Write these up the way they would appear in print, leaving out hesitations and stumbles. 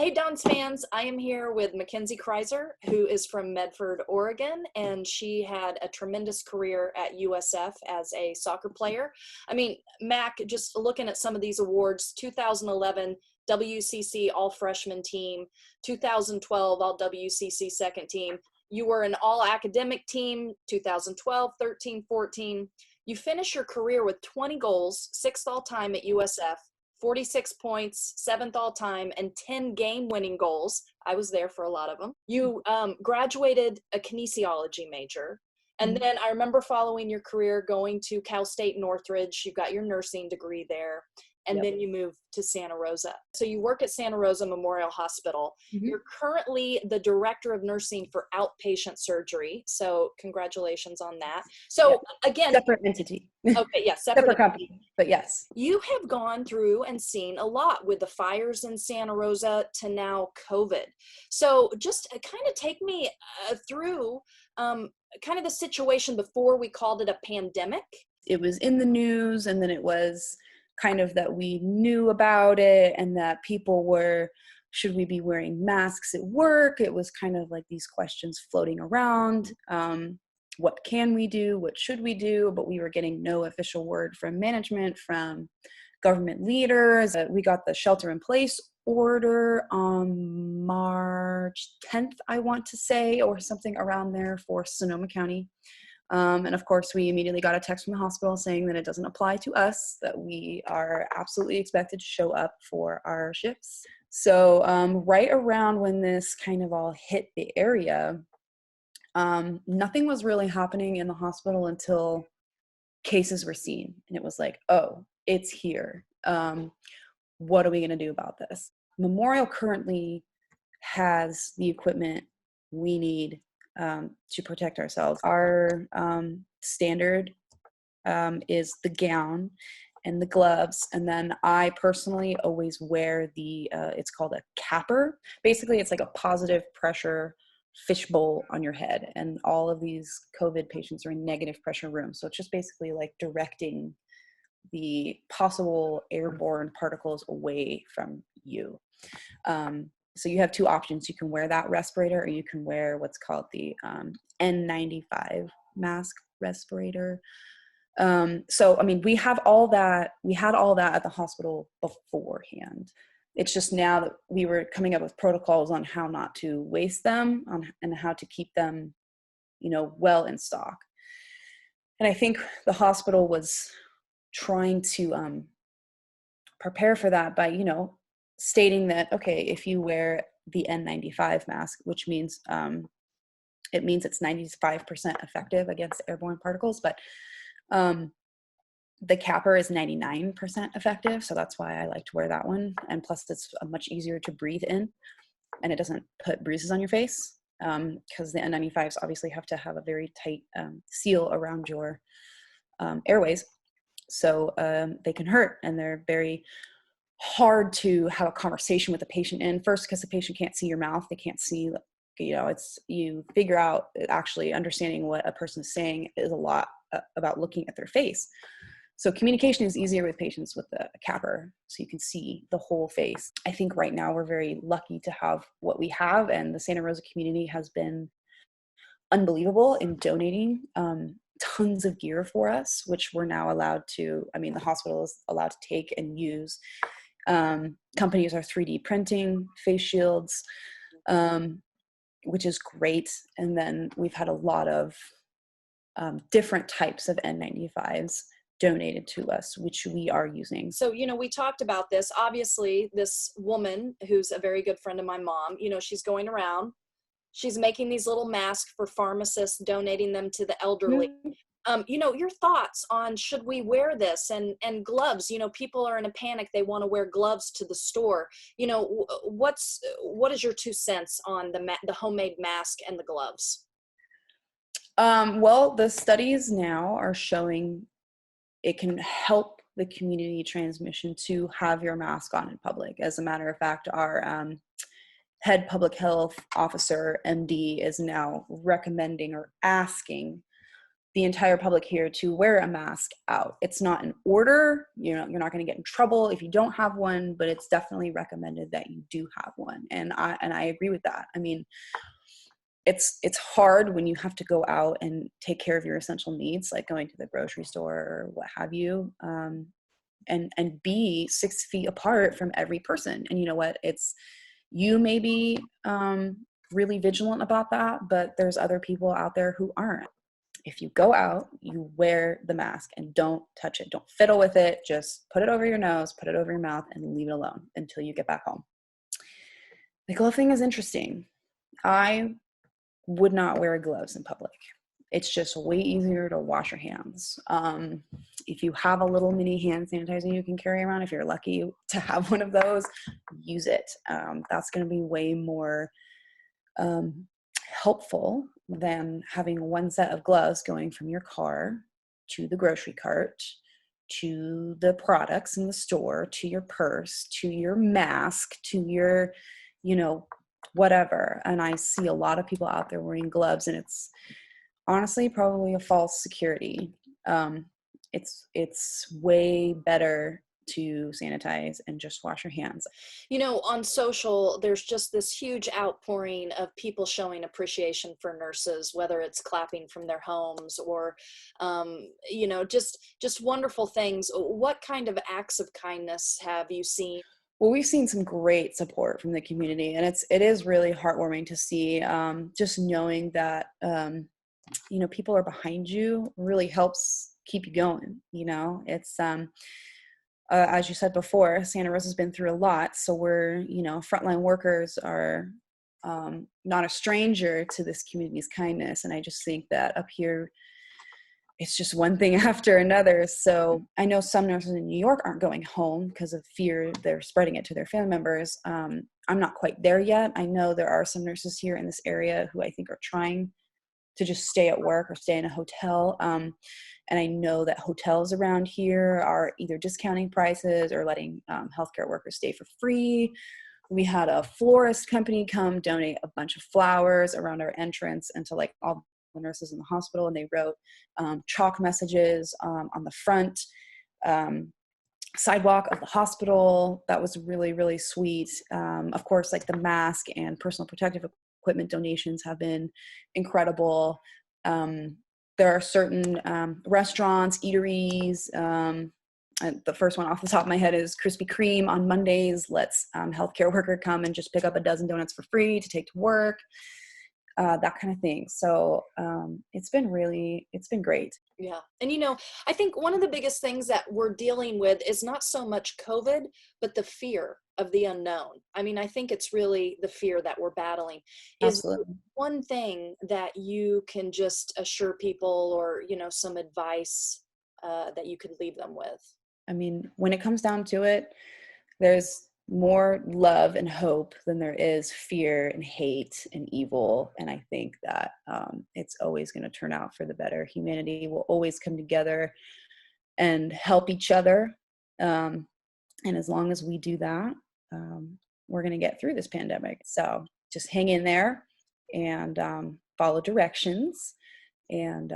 Hey, Dons fans, I am here with Mackenzie Krieser, who is from Medford, Oregon, and she had a tremendous career at USF as a soccer player. I mean, Mac, just looking at some of these awards, 2011 WCC All-Freshman Team, 2012 All-WCC Second Team. You were an All-Academic Team, 2012, 13, 14. You finished your career with 20 goals, 6th all-time at USF, 46 points, 7th all time, and 10 game-winning goals. I was there for a lot of them. You graduated a kinesiology major. And then I remember following your career going to Cal State Northridge. You got your nursing degree there. And then you moved to Santa Rosa. So you work at Santa Rosa Memorial Hospital. You're currently the director of nursing for outpatient surgery. So congratulations on that. So again, separate entity. Okay, yeah, separate company, but yes. You have gone through and seen a lot with the fires in Santa Rosa to now COVID. So just kind of take me through kind of the situation before we called it a pandemic. It was in the news, and then it was kind of that we knew about it, and that people were, should we be wearing masks at work? It was kind of like these questions floating around. What can we do? What should we do? But we were getting no official word from management, from government leaders. We got the shelter in place order on March 10th, I want to say, or something around there for Sonoma County. And of course, we immediately got a text from the hospital saying that it doesn't apply to us, that we are absolutely expected to show up for our shifts. So right around when this kind of all hit the area, nothing was really happening in the hospital until cases were seen. And it was like, oh, it's here. What are we going to do about this? Memorial currently has the equipment we need to protect ourselves. Our standard is the gown and the gloves, and then I personally always wear the it's called a capper. Basically, it's like a positive pressure fishbowl on your head, and all of these COVID patients are in negative pressure rooms, so it's just basically like directing the possible airborne particles away from you. So you have two options. You can wear that respirator, or you can wear what's called the N95 mask respirator. So, I mean, we had all that at the hospital beforehand. It's just now that we were coming up with protocols on how not to waste them and how to keep them, well in stock. And I think the hospital was trying to prepare for that by, stating that, okay, if you wear the N95 mask, which means it means it's 95% effective against airborne particles, but the capper is 99% effective, so that's why I like to wear that one. And plus, it's much easier to breathe in, and it doesn't put bruises on your face, because the N95s obviously have to have a very tight seal around your airways, so they can hurt, and they're very hard to have a conversation with the patient in. First, because the patient can't see your mouth, they can't see, you figure out, actually understanding what a person is saying is a lot about looking at their face. So communication is easier with patients with a capper, so you can see the whole face. I think right now we're very lucky to have what we have, and the Santa Rosa community has been unbelievable in donating tons of gear for us, which we're now allowed to, the hospital is allowed to take and use. Companies are 3D printing face shields, which is great. And then we've had a lot of different types of N95s donated to us, which we are using. So, we talked about this. Obviously, this woman who's a very good friend of my mom, she's going around, she's making these little masks for pharmacists, donating them to the elderly. Mm-hmm. Your thoughts on, should we wear this, and gloves? People are in a panic. They want to wear gloves to the store. What is your 2 cents on the homemade mask and the gloves? Well, the studies now are showing it can help the community transmission to have your mask on in public. As a matter of fact, our head public health officer, MD, is now recommending or asking the entire public here to wear a mask out. It's not an order, you know, you're not going to get in trouble if you don't have one, but it's definitely recommended that you do have one. And I agree with that. I mean, it's hard when you have to go out and take care of your essential needs, like going to the grocery store or what have you, and be 6 feet apart from every person. And you know what? You may be really vigilant about that, but there's other people out there who aren't. If you go out, you wear the mask and don't touch it. Don't fiddle with it. Just put it over your nose, put it over your mouth, and leave it alone until you get back home. The glove thing is interesting. I would not wear gloves in public. It's just way easier to wash your hands. If you have a little mini hand sanitizer you can carry around, if you're lucky to have one of those, use it. That's going to be way more helpful than having one set of gloves going from your car to the grocery cart, to the products in the store, to your purse, to your mask, to your, you know, whatever. And I see a lot of people out there wearing gloves, and it's honestly probably a false security. It's way better to sanitize and just wash your hands. You know, on social, there's just this huge outpouring of people showing appreciation for nurses, whether it's clapping from their homes or, you know, just wonderful things. What kind of acts of kindness have you seen? Well, we've seen some great support from the community, and it is really heartwarming to see. Just knowing that you know, people are behind you really helps keep you going. You know, it's as you said before, Santa Rosa's been through a lot, so we're, you know, frontline workers are not a stranger to this community's kindness, and I just think that up here, it's just one thing after another. So I know some nurses in New York aren't going home because of fear they're spreading it to their family members. I'm not quite there yet. I know there are some nurses here in this area who I think are trying to just stay at work or stay in a hotel. And I know that hotels around here are either discounting prices or letting healthcare workers stay for free. We had a florist company come donate a bunch of flowers around our entrance and to like all the nurses in the hospital, and they wrote chalk messages on the front sidewalk of the hospital. That was really, really sweet. Of course, like the mask and personal protective equipment donations have been incredible. There are certain restaurants, eateries. The first one off the top of my head is Krispy Kreme on Mondays lets healthcare worker come and just pick up a dozen donuts for free to take to work. That kind of thing. So it's been great. Yeah. And, you know, I think one of the biggest things that we're dealing with is not so much COVID, but the fear of the unknown. I mean, I think it's really the fear that we're battling. Is Absolutely. one thing that you can just assure people, or, you know, some advice that you could leave them with? I mean, when it comes down to it, there's more love and hope than there is fear and hate and evil. And I think that it's always going to turn out for the better. Humanity will always come together and help each other. And as long as we do that, we're going to get through this pandemic. So just hang in there and follow directions and,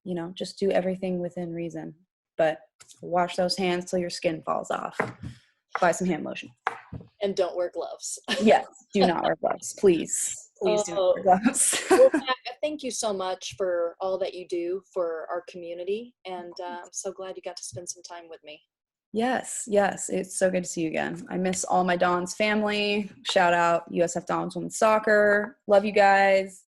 you know, just do everything within reason. But wash those hands till your skin falls off. Buy some hand lotion. And don't wear gloves. Yes, do not wear gloves. Please do not wear gloves. Well, Mac, thank you so much for all that you do for our community. And I'm so glad you got to spend some time with me. Yes. It's so good to see you again. I miss all my Dons family. Shout out USF Dons Women's Soccer. Love you guys.